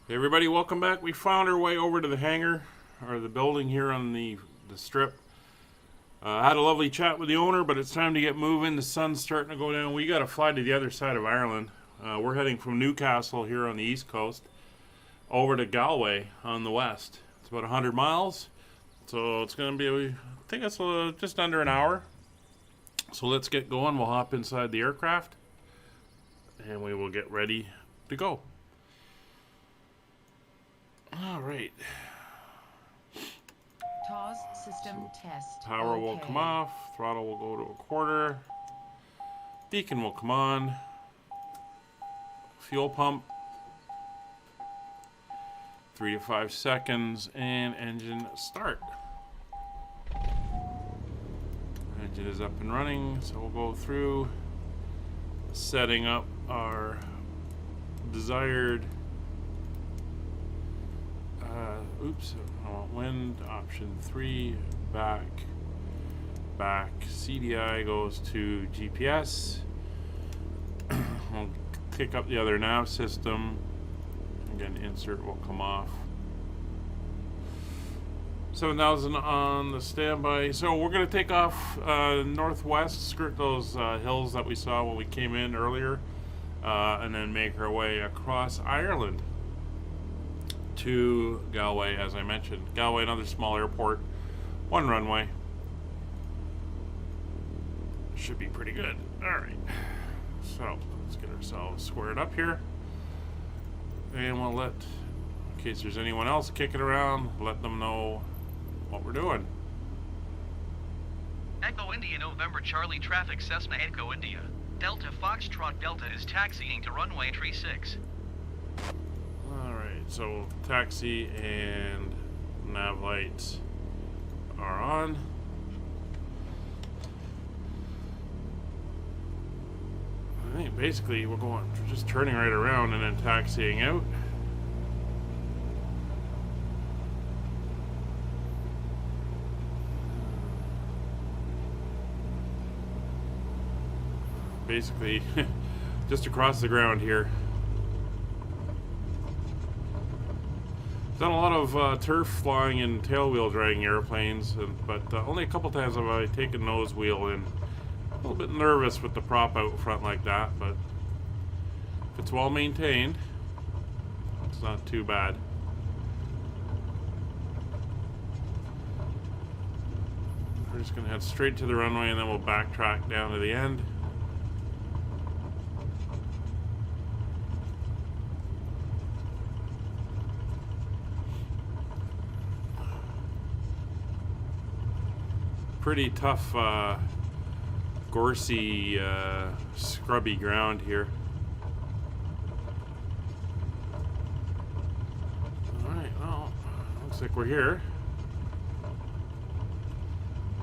Hey everybody, welcome back. We found our way over to the hangar, or the building here on the strip. I had a lovely chat with the owner, but it's time to get moving. The sun's starting to go down. We got to fly to the other side of Ireland. We're heading from Newcastle here on the east coast over to Galway on the west. It's about 100 miles, so it's going to be, I think it's just under an hour. So let's get going. We'll hop inside the aircraft, and we will get ready to go. All right. TOS system test. Power will come off. Throttle will go to a quarter. Beacon will come on. Fuel pump. 3 to 5 seconds. And engine start. Engine is up and running. So we'll go through setting up our desired wind option 3, back. CDI goes to GPS. We'll pick up the other nav system. Again, insert will come off. 7,000 on the standby. So we're going to take off northwest, skirt those hills that we saw when we came in earlier, and then make our way across Ireland to Galway, as I mentioned. Galway, another small airport, 1 runway. Should be pretty good. Alright, so let's get ourselves squared up here, and we'll let, in case there's anyone else kicking around, let them know what we're doing. Echo India November Charlie traffic Cessna Echo India. Delta Foxtrot Delta is taxiing to runway 36. So taxi and nav lights are on. I think basically we're just turning right around and then taxiing out. Basically just across the ground here. Done a lot of turf flying and tailwheel dragging airplanes, but only a couple times have I taken nose wheel in. A little bit nervous with the prop out front like that, but if it's well maintained, it's not too bad. We're just going to head straight to the runway, and then we'll backtrack down to the end. Pretty tough, gorsy, scrubby ground here. Alright, well, looks like we're here.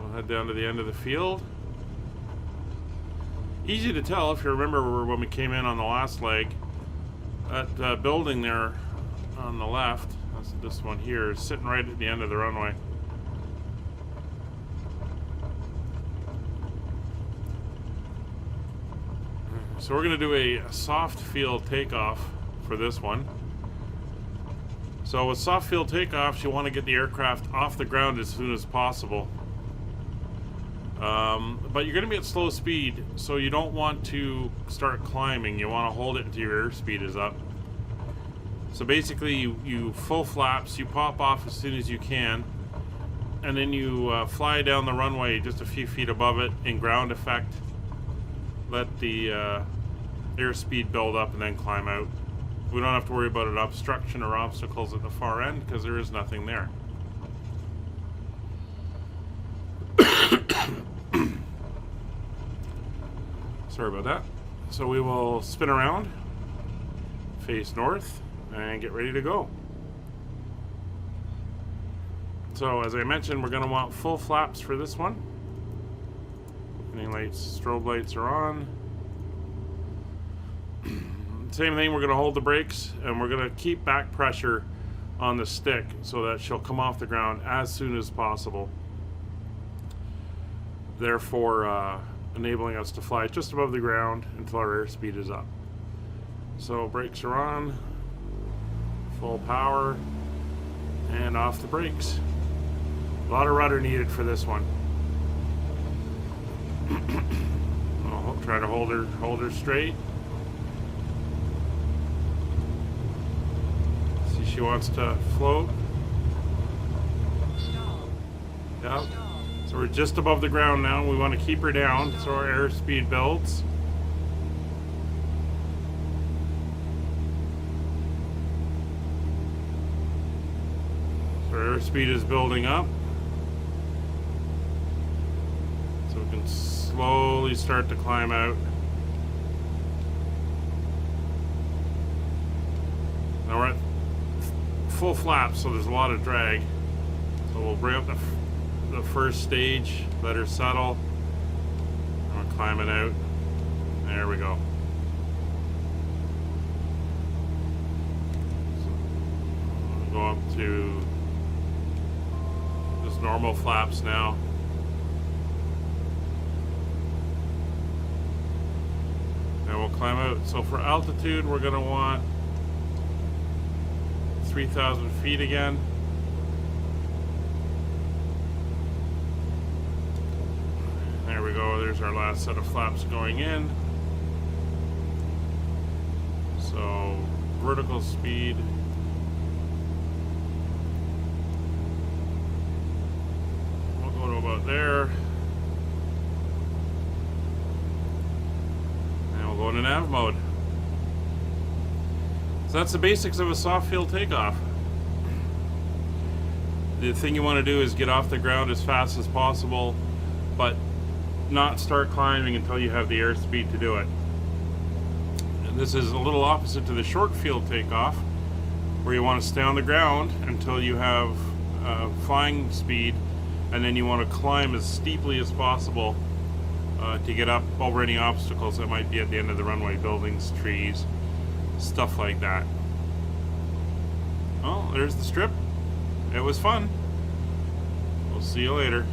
We'll head down to the end of the field. Easy to tell if you remember when we came in on the last leg. That building there on the left, that's this one here, is sitting right at the end of the runway. So we're going to do a soft field takeoff for this one. So with soft field takeoffs, you want to get the aircraft off the ground as soon as possible. But you're going to be at slow speed, so you don't want to start climbing. You want to hold it until your airspeed is up. So basically, you full flaps, you pop off as soon as you can, and then you fly down the runway just a few feet above it in ground effect. Let the airspeed build up and then climb out. We don't have to worry about an obstruction or obstacles at the far end because there is nothing there. Sorry about that. So we will spin around, face north, and get ready to go. So as I mentioned, we're going to want full flaps for this one. Any lights, strobe lights are on. Same thing, we're going to hold the brakes and we're going to keep back pressure on the stick so that she'll come off the ground as soon as possible. Therefore, enabling us to fly just above the ground until our airspeed is up. So brakes are on, Full power and off the brakes. A lot of rudder needed for this one. I'll try to hold her straight. See, she wants to float. Stall. Yep. Stall. So we're just above the ground now. We want to keep her down so our airspeed builds. So our airspeed is building up. So we can slowly start to climb out. Now we're at full flap, so there's a lot of drag. So we'll bring up the first stage, let her settle, and we're climbing out. There we go. So we'll go up to just normal flaps now. And we'll climb out. So for altitude, we're going to want 3,000 feet again. There we go. There's our last set of flaps going in. So vertical speed. We'll go to about there. And we'll go into nav mode. So that's the basics of a soft field takeoff. The thing you want to do is get off the ground as fast as possible, but not start climbing until you have the airspeed to do it. And this is a little opposite to the short field takeoff, where you want to stay on the ground until you have flying speed, and then you want to climb as steeply as possible to get up over any obstacles that might be at the end of the runway, buildings, trees, stuff like that. Well, there's the strip. It was fun. We'll see you later.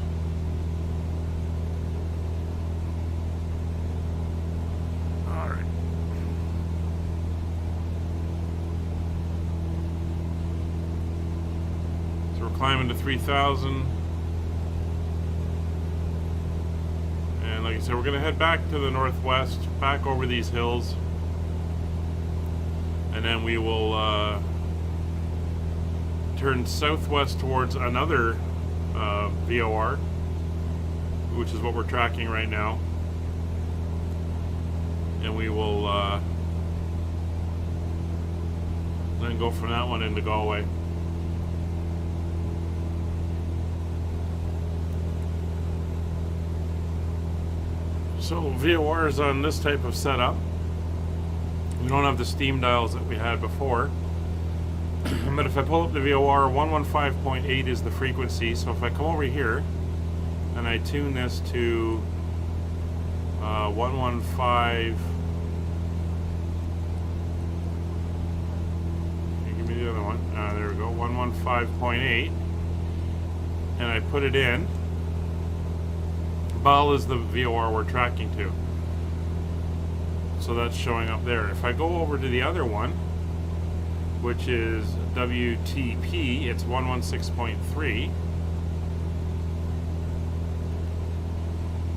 Alright. So we're climbing to 3,000. And like I said, we're going to head back to the northwest, back over these hills. And then we will turn southwest towards another VOR, which is what we're tracking right now. And we will then go from that one into Galway. So VORs on this type of setup, we don't have the steam dials that we had before. But if I pull up the VOR, 115.8 is the frequency. So if I come over here and I tune this to 115, give me the other one. There we go, 115.8, and I put it in. BAL is the VOR we're tracking to. So that's showing up there. If I go over to the other one, which is WTP, it's 116.3.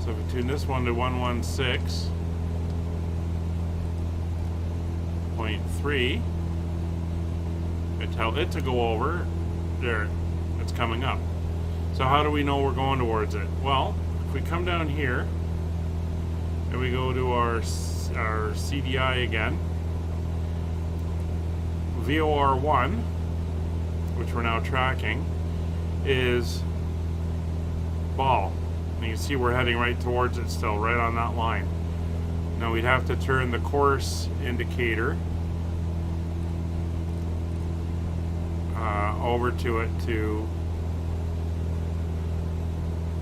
So if we tune this one to 116.3, I tell it to go over. There, it's coming up. So how do we know we're going towards it? Well, if we come down here and we go to our CDI again, VOR1, which we're now tracking, is BAL. And you can see we're heading right towards it still, right on that line. Now we'd have to turn the course indicator over to it to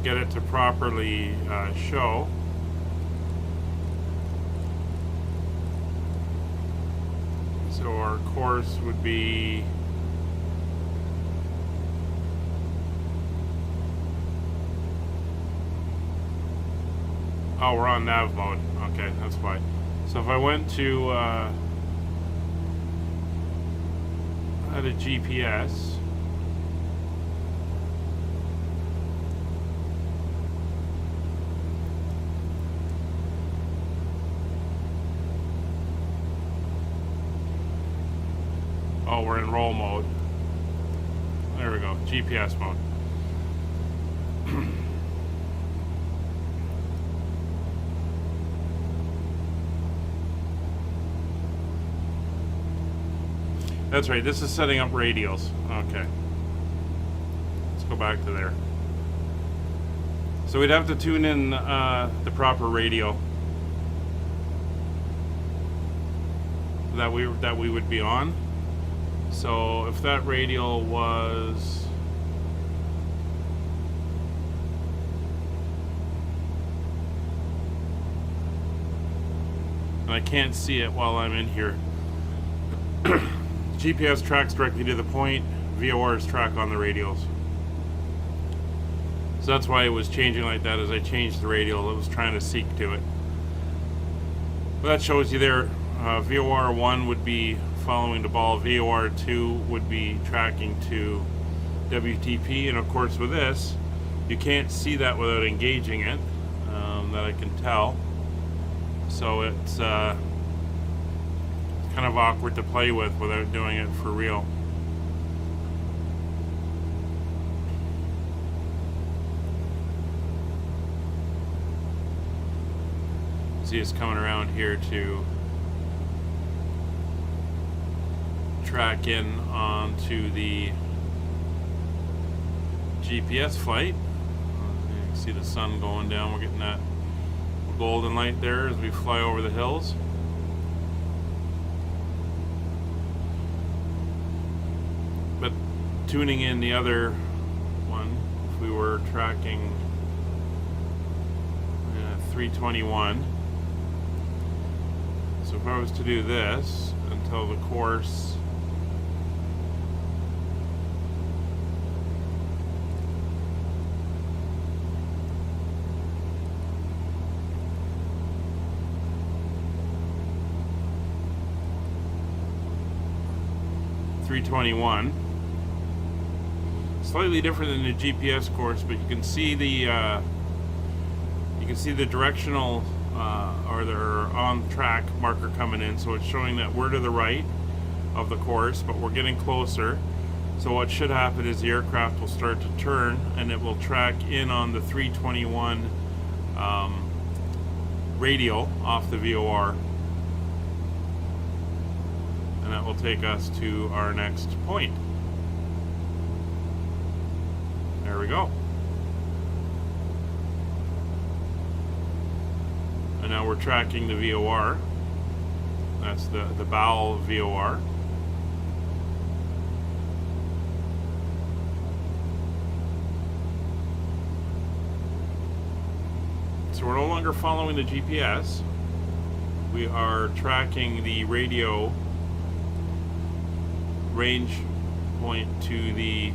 get it to properly show. So our course would be we're on nav mode. Okay, that's fine. So if I went to Add a GPS. Oh, we're in roll mode. There we go, GPS mode. That's right, this is setting up radios. Okay. Let's go back to there. So we'd have to tune in the proper radio that we would be on. So if that radio was and I can't see it while I'm in here. GPS tracks directly to the point, VORs track on the radios. So that's why it was changing like that. As I changed the radio, it was trying to seek to it. But that shows you there, VOR 1 would be following the ball, VOR 2 would be tracking to WTP, and of course with this, you can't see that without engaging it, that I can tell. So it's kind of awkward to play with without doing it for real. See, it's coming around here to track in onto the GPS flight. You can see the sun going down. We're getting that golden light there as we fly over the hills. But tuning in the other one, if we were tracking 321. So if I was to do this until the course .321, slightly different than the GPS course, but you can see the directional or the on track marker coming in, so it's showing that we're to the right of the course, but we're getting closer. So what should happen is the aircraft will start to turn and it will track in on the 321 radial off the VOR. And that will take us to our next point. There we go. And now we're tracking the VOR. That's the bow VOR. So we're no longer following the GPS. We are tracking the radio range point to the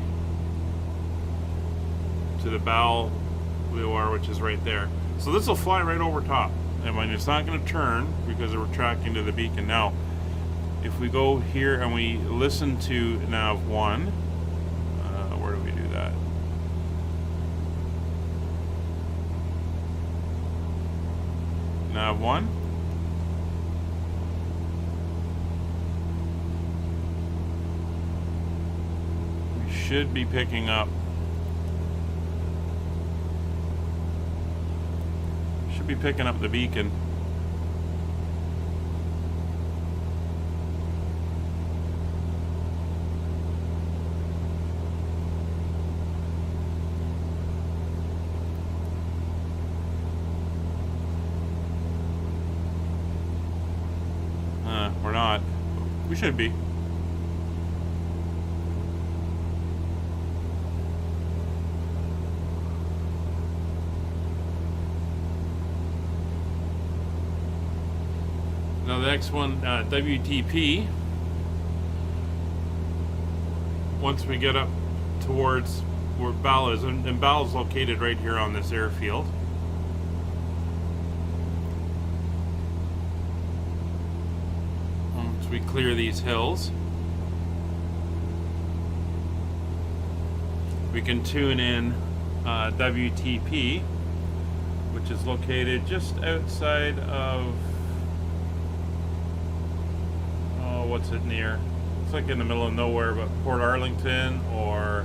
bow VOR, which is right there. So this will fly right over top, and when it's not going to turn because we're tracking to the beacon. Now, if we go here and we listen to nav 1, where do we do that? Nav 1. Should be picking up. Should be picking up the beacon. We're not. We should be. Now the next one, WTP, once we get up towards where Bal is, and Bal is located right here on this airfield. Once we clear these hills, we can tune in WTP, which is located just outside of, oh, what's it near? It's like in the middle of nowhere, but Port Arlington or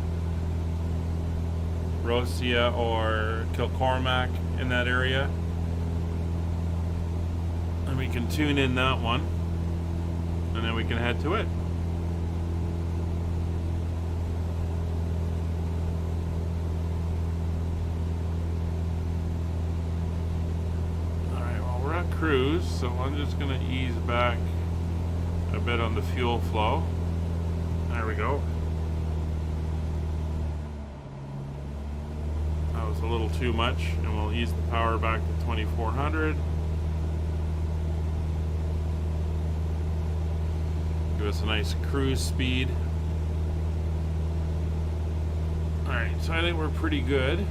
Rosia or Kilcormac, in that area. And we can tune in that one, and then we can head to it. Alright, well, we're at cruise, so I'm just going to ease back a bit on the fuel flow. There we go. That was a little too much, and we'll ease the power back to 2400. Give us a nice cruise speed. Alright, so I think we're pretty good.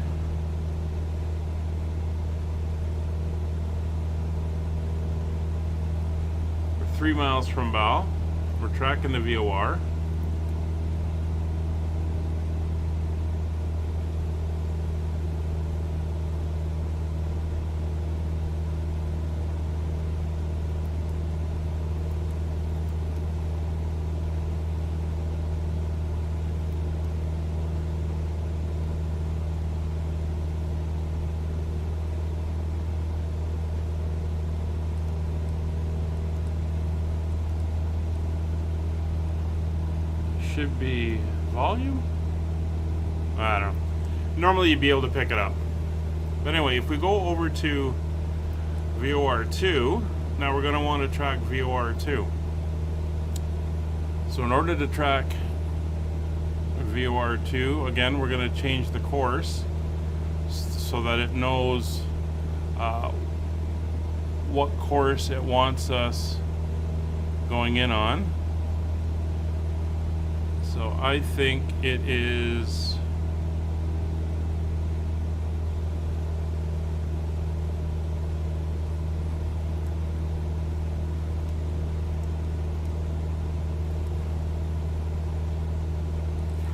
We're 3 miles from Val. We're tracking the VOR. Should be volume? I don't know. Normally you'd be able to pick it up. But anyway, if we go over to VOR2, now we're going to want to track VOR2. So in order to track VOR2, again, we're going to change the course so that it knows what course it wants us going in on. So I think it is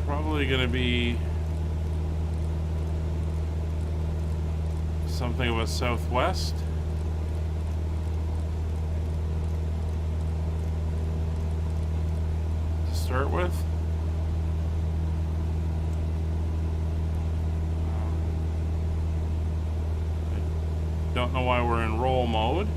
probably going to be something of a southwest. To start with. Don't know why we're in roll mode.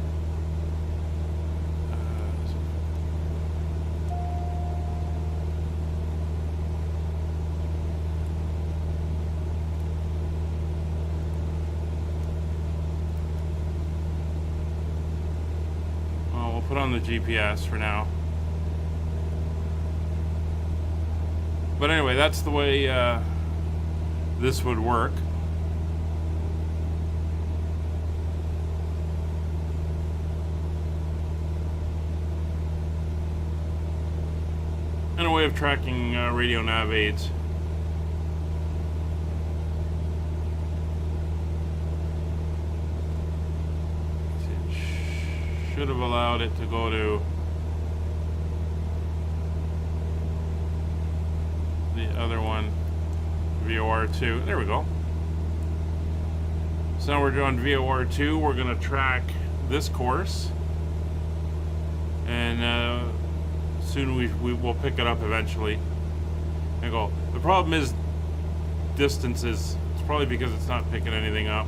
Well, we'll put on the GPS for now. But anyway, that's the way this would work. And a way of tracking radio nav aids. It should have allowed it to go to the other one, VOR2. There we go. So now we're doing VOR2. We're going to track this course. And soon we will pick it up eventually and go. The problem is distances. It's probably because it's not picking anything up.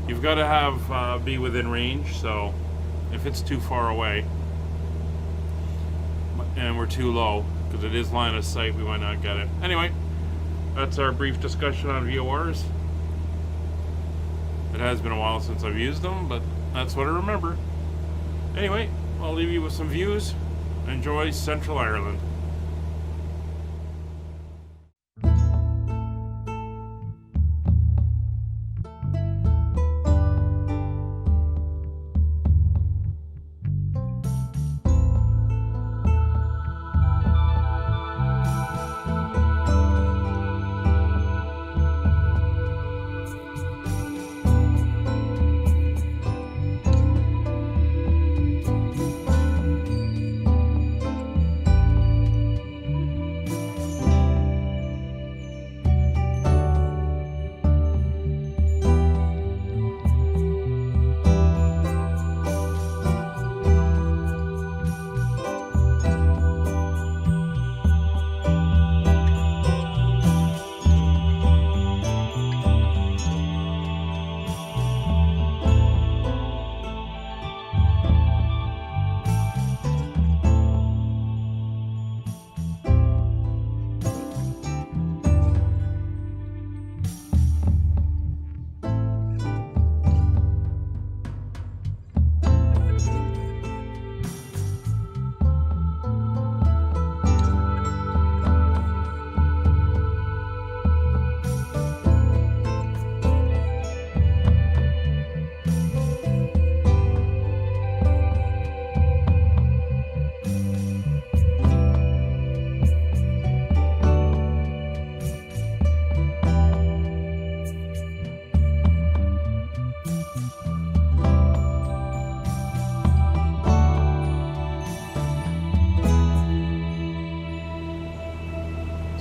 You've got to have be within range, so if it's too far away and we're too low, because it is line of sight, we might not get it. Anyway, that's our brief discussion on VORs. It has been a while since I've used them, but that's what I remember. Anyway, I'll leave you with some views. Enjoy Central Ireland.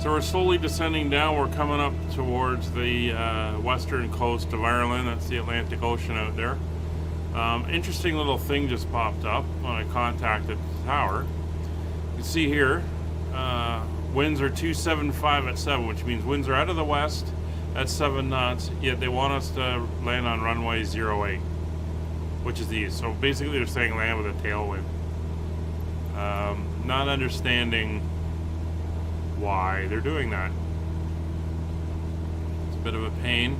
So we're slowly descending down. We're coming up towards the western coast of Ireland. That's the Atlantic Ocean out there. Interesting little thing just popped up when I contacted the tower. You can see here, winds are 275 at 7, which means winds are out of the west at 7 knots, yet they want us to land on runway 08, which is the east. So basically they're saying land with a tailwind. Not understanding why they're doing that. It's a bit of a pain.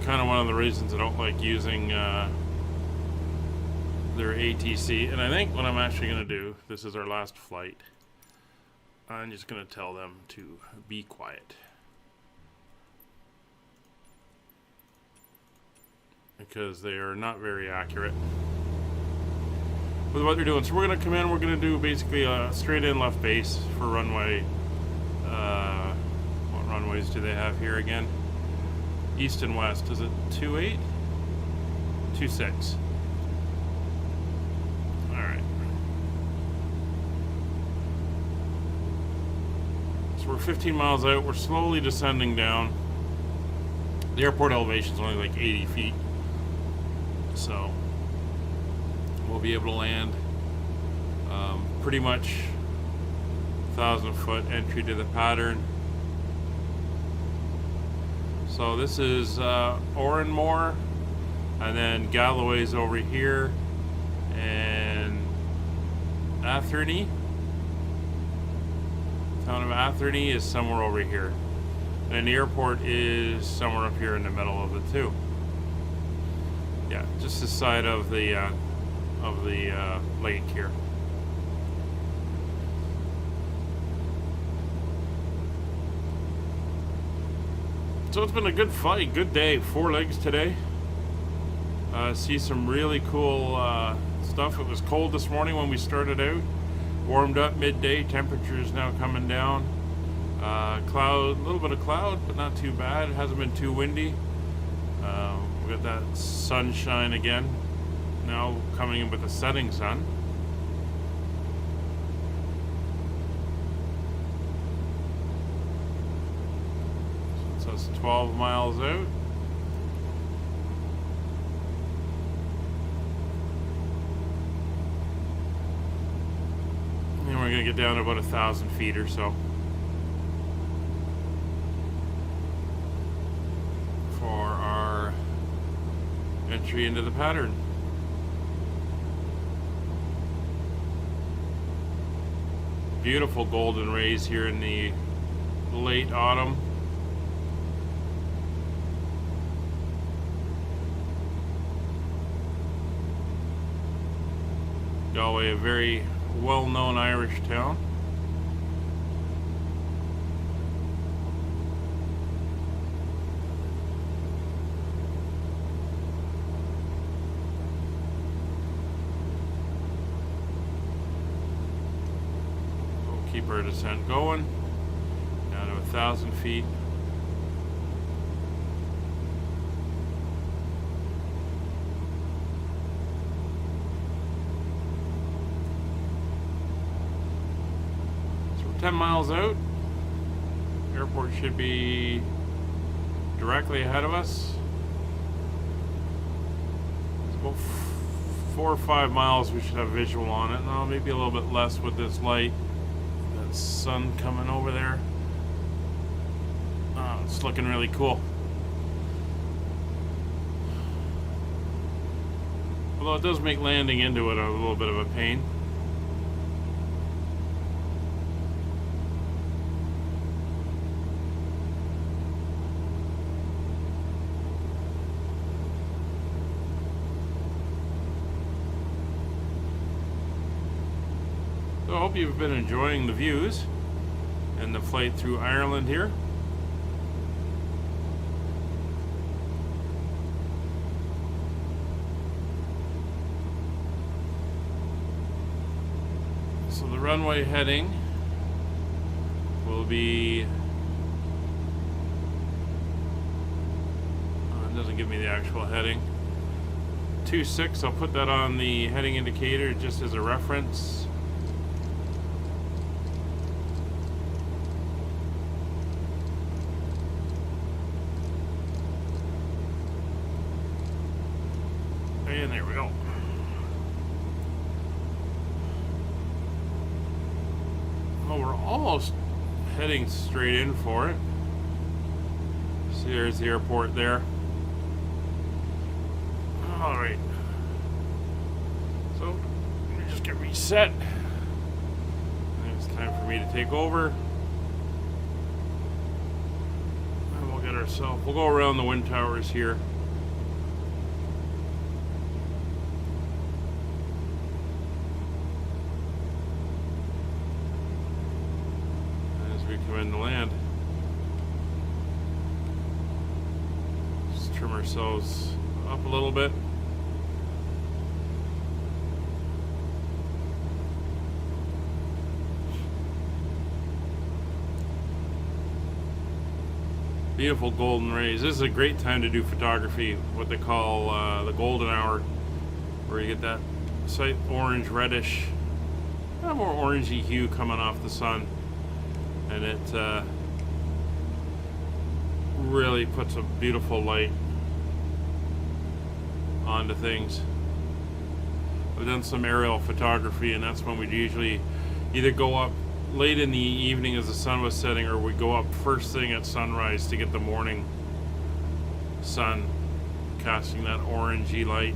Kind of one of the reasons I don't like using their ATC. And I think what I'm actually going to do, this is our last flight, I'm just going to tell them to be quiet. Because they are not very accurate with what they're doing. So we're going to come in, we're going to do basically a straight in left base for runway. What runways do they have here again? East and west. Is it 28? 26. Alright. So we're 15 miles out. We're slowly descending down. The airport elevation is only like 80 feet. So we'll be able to land pretty much 1,000-foot entry to the pattern. So this is Oranmore, and then Galway's over here, and Atherny. Town of Atherny is somewhere over here, and the airport is somewhere up here in the middle of the two. Yeah, just the side of the lake here. So it's been a good flight, good day, 4 legs today. See some really cool stuff. It was cold this morning when we started out. Warmed up midday, temperatures now coming down. Cloud, a little bit of cloud, but not too bad. It hasn't been too windy. We got that sunshine again. Now coming in with the setting sun. So it's 12 miles out. And we're going to get down to about 1,000 feet or so. For our entry into the pattern. Beautiful golden rays here in the late autumn. Galway, a very well-known Irish town. Keep our descent going down to 1,000 feet. So we're 10 miles out. Airport should be directly ahead of us. It's about 4 or 5 miles. We should have visual on it. No, maybe a little bit less with this light. Sun coming over there. Oh, it's looking really cool. Although it does make landing into it a little bit of a pain. So I hope you've been enjoying the views and the flight through Ireland here. So the runway heading will be, it doesn't give me the actual heading, 26. I'll put that on the heading indicator just as a reference. And there we go. Oh, we're almost heading straight in for it. See, there's the airport there. Alright. So, let me just get reset. And it's time for me to take over. And we'll get ourselves, we'll go around the wind towers here. Come in to land. Just trim ourselves up a little bit. Beautiful golden rays. This is a great time to do photography, what they call the golden hour, where you get that slight orange reddish, kind of more orangey hue coming off the sun. And it really puts a beautiful light onto things. I've done some aerial photography, and that's when we'd usually either go up late in the evening as the sun was setting, or we go up first thing at sunrise to get the morning sun casting that orangey light.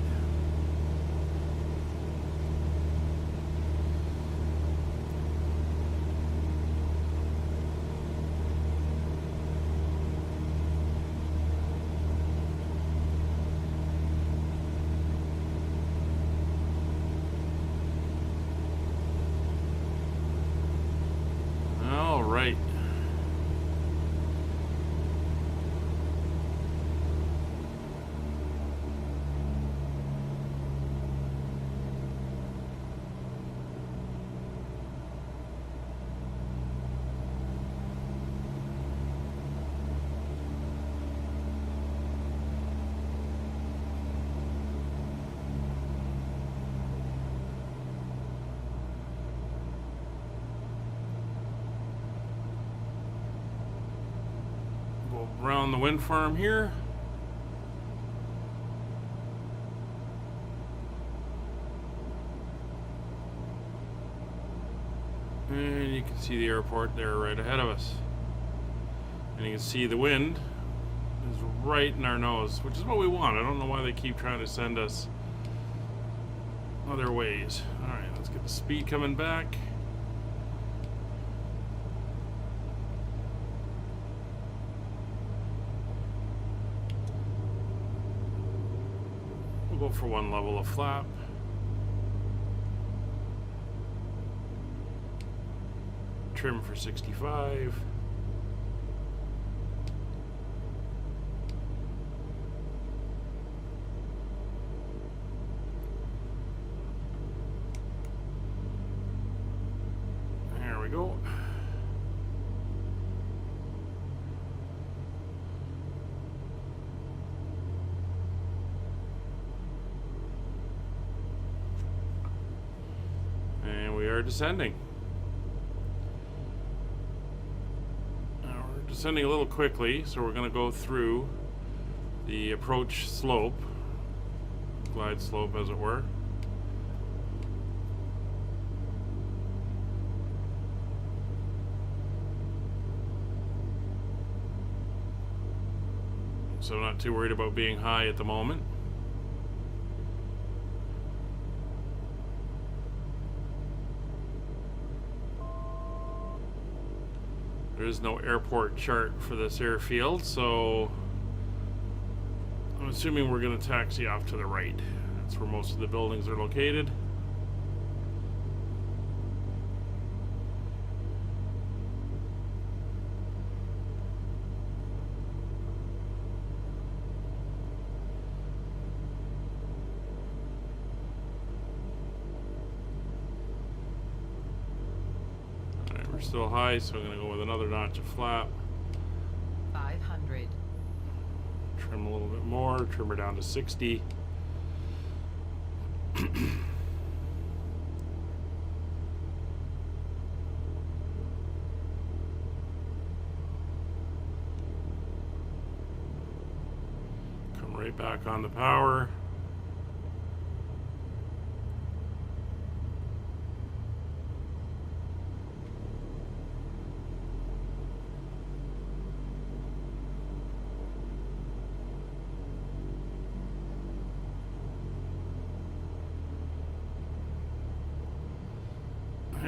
Right. Around the wind farm here. And you can see the airport there right ahead of us. And you can see the wind is right in our nose, which is what we want. I don't know why they keep trying to send us other ways. Alright, let's get the speed coming back. Go for one level of flap. Trim for 65. There we go. Descending. Now we're descending a little quickly, so we're going to go through the approach slope, glide slope as it were. So I'm not too worried about being high at the moment. There is no airport chart for this airfield, so I'm assuming we're going to taxi off to the right. That's where most of the buildings are located. Still high, so I'm going to go with another notch of flap. 500. Trim a little bit more, trim her down to 60. Come right back on the power.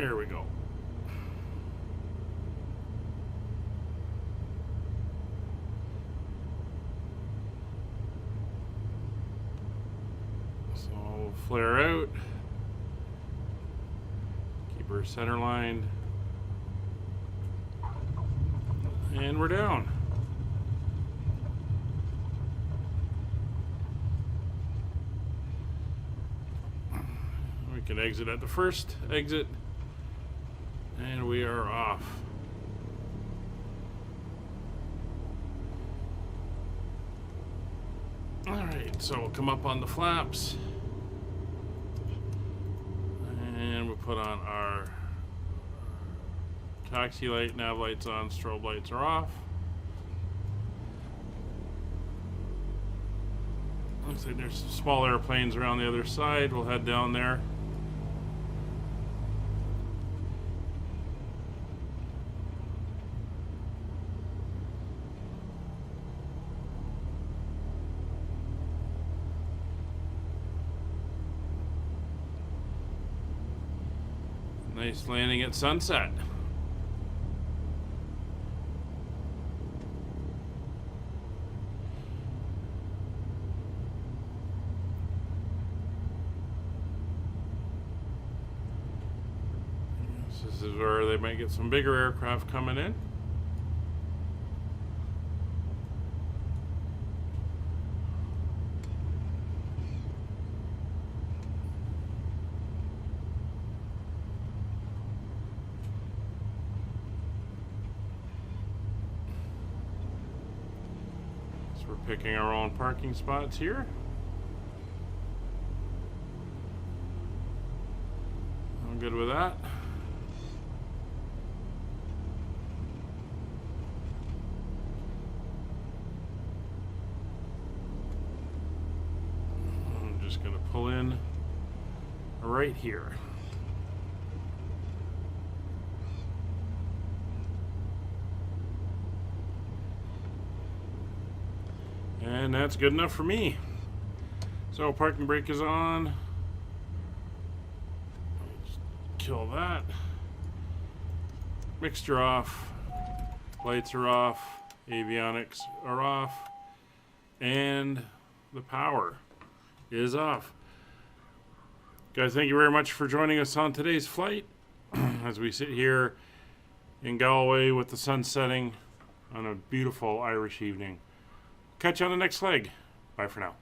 There we go. So we'll flare out. Keep her center lined. And we're down. We can exit at the first exit. And we are off. Alright, so we'll come up on the flaps. And we'll put on our taxi light, nav lights on, strobe lights are off. Looks like there's some small airplanes around the other side. We'll head down there. Nice landing at sunset. This is where they might get some bigger aircraft coming in. So we're picking our own parking spots here. I'm good with that. Going to pull in right here. And that's good enough for me. So parking brake is on. Just kill that. Mixture off. Lights are off. Avionics are off. And the power is off. Guys, thank you very much for joining us on today's flight as we sit here in Galway with the sun setting on a beautiful Irish evening. Catch you on the next leg. Bye for now.